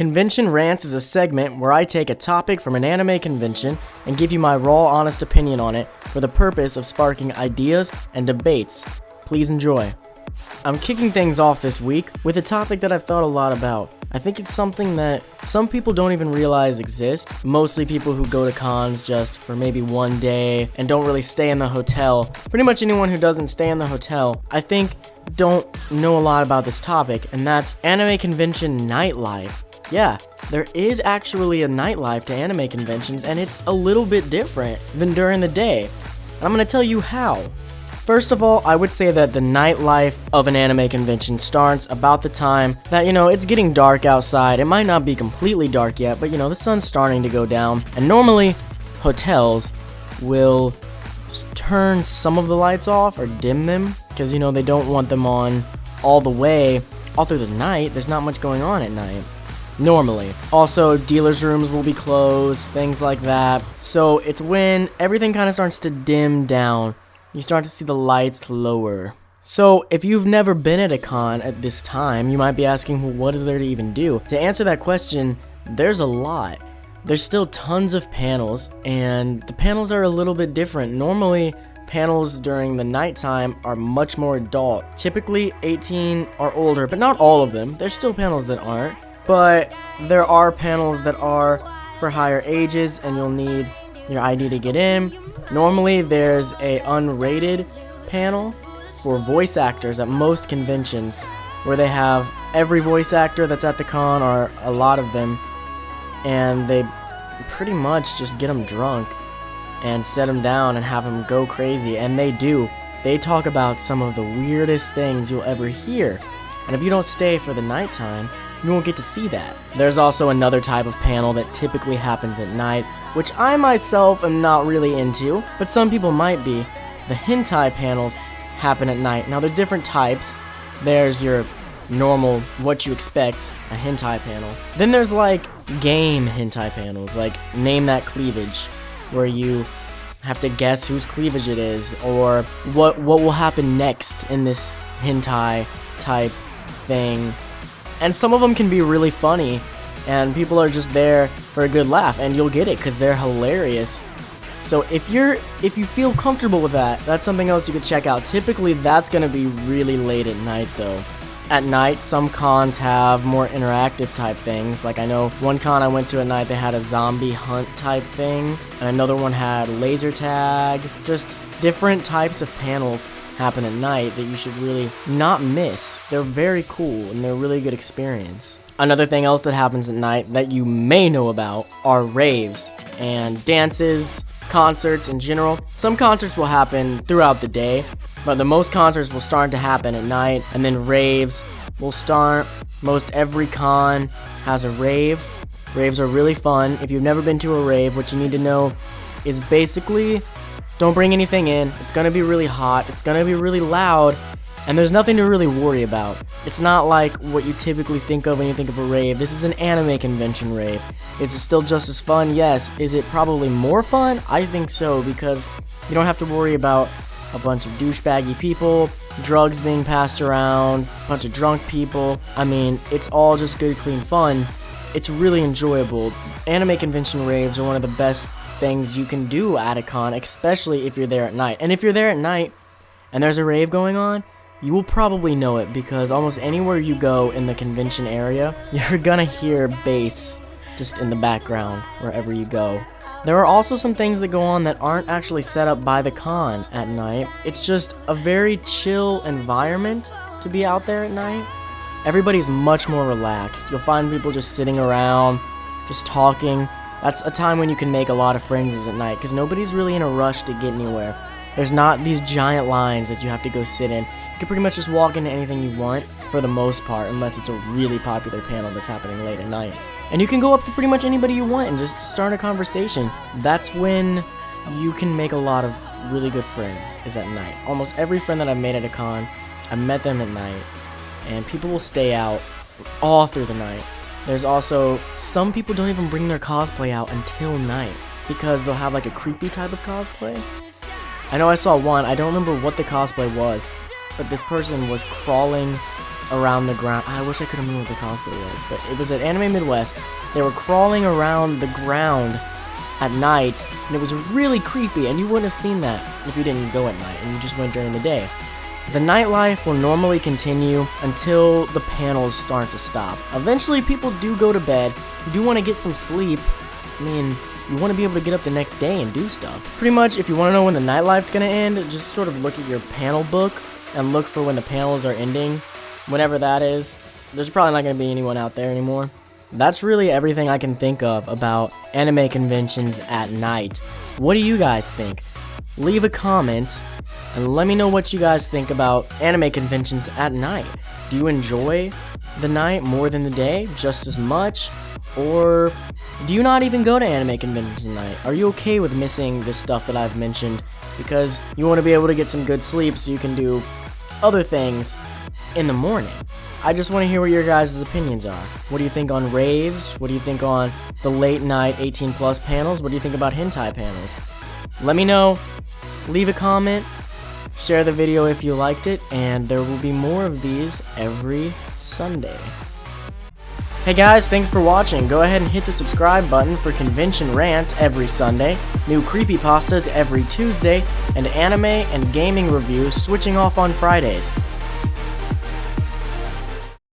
Convention Rants is a segment where I take a topic from an anime convention and give you my raw, honest opinion on it for the purpose of sparking ideas and debates. Please enjoy. I'm kicking things off this week with a topic that I've thought a lot about. I think it's something that some people don't even realize exists. Mostly people who go to cons just for maybe one day and don't really stay in the hotel. Pretty much anyone who doesn't stay in the hotel, I think, don't know a lot about this topic, and that's anime convention nightlife. Yeah, there is actually a nightlife to anime conventions, and it's a little bit different than during the day. And I'm going to tell you how. First of all, I would say that the nightlife of an anime convention starts about the time that, it's getting dark outside. It might not be completely dark yet, but, the sun's starting to go down. And normally, hotels will turn some of the lights off or dim them because, they don't want them on all the way, all through the night. There's not much going on at night. Normally. Also, dealers' rooms will be closed, things like that. So it's when everything kind of starts to dim down. You start to see the lights lower. So if you've never been at a con at this time, you might be asking, well, what is there to even do? To answer that question, there's a lot. There's still tons of panels, and the panels are a little bit different. Normally, panels during the nighttime are much more adult. Typically 18 or older, but not all of them. There's still panels that aren't. But there are panels that are for higher ages, and you'll need your ID to get in. Normally, there's a unrated panel for voice actors at most conventions, where they have every voice actor that's at the con, or a lot of them, and they pretty much just get them drunk and set them down and have them go crazy, and they do. They talk about some of the weirdest things you'll ever hear, and if you don't stay for the nighttime, you won't get to see that. There's also another type of panel that typically happens at night, which I myself am not really into, but some people might be. The hentai panels happen at night. Now there's different types. There's your normal, what you expect, a hentai panel. Then there's like game hentai panels, like name that cleavage, where you have to guess whose cleavage it is, or what will happen next in this hentai type thing. And some of them can be really funny, and people are just there for a good laugh, and you'll get it because they're hilarious. So if you feel comfortable with that, that's something else you could check out. Typically, that's going to be really late at night, though. At night, some cons have more interactive type things. Like I know one con I went to at night, they had a zombie hunt type thing, and another one had laser tag. Just different types of panels happen at night that you should really not miss. They're very cool and they're a really good experience. Another thing else that happens at night that you may know about are raves and dances, concerts in general. Some concerts will happen throughout the day, but the most concerts will start to happen at night, and then raves will start. Most every con has a rave. Raves are really fun. If you've never been to a rave, what you need to know is basically don't bring anything in. It's going to be really hot. It's going to be really loud. And there's nothing to really worry about. It's not like what you typically think of when you think of a rave. This is an anime convention rave. Is it still just as fun? Yes. Is it probably more fun? I think so, because you don't have to worry about a bunch of douchebaggy people, drugs being passed around, a bunch of drunk people. I mean, it's all just good, clean fun. It's really enjoyable. Anime convention raves are one of the best things you can do at a con, especially if you're there at night. And if you're there at night and there's a rave going on, you will probably know it, because almost anywhere you go in the convention area, you're gonna hear bass just in the background wherever you go. There are also some things that go on that aren't actually set up by the con at night. It's just a very chill environment to be out there at night. Everybody's much more relaxed. You'll find people just sitting around, just talking. That's a time when you can make a lot of friends is at night, because nobody's really in a rush to get anywhere. There's not these giant lines that you have to go sit in. You can pretty much just walk into anything you want for the most part, unless it's a really popular panel that's happening late at night. And you can go up to pretty much anybody you want and just start a conversation. That's when you can make a lot of really good friends, is at night. Almost every friend that I've made at a con, I met them at night. And people will stay out all through the night. There's also, some people don't even bring their cosplay out until night, because they'll have like a creepy type of cosplay. I know I saw one, I don't remember what the cosplay was, but this person was crawling around the ground. I wish I could remember what the cosplay was, but it was at Anime Midwest. They were crawling around the ground at night, and it was really creepy, and you wouldn't have seen that if you didn't go at night, and you just went during the day. The nightlife will normally continue until the panels start to stop. Eventually, people do go to bed. You do want to get some sleep. I mean, you want to be able to get up the next day and do stuff. Pretty much, if you want to know when the nightlife's going to end, just sort of look at your panel book and look for when the panels are ending. Whenever that is, there's probably not going to be anyone out there anymore. That's really everything I can think of about anime conventions at night. What do you guys think? Leave a comment and let me know what you guys think about anime conventions at night. Do you enjoy the night more than the day, just as much? Or do you not even go to anime conventions at night? Are you okay with missing this stuff that I've mentioned because you want to be able to get some good sleep so you can do other things in the morning? I just want to hear what your guys' opinions are. What do you think on raves? What do you think on the late night 18 plus panels? What do you think about hentai panels? Let me know. Leave a comment. Share the video if you liked it, and there will be more of these every Sunday. Hey guys, thanks for watching. Go ahead and hit the subscribe button for convention rants every Sunday, new creepypastas every Tuesday, and anime and gaming reviews switching off on Fridays.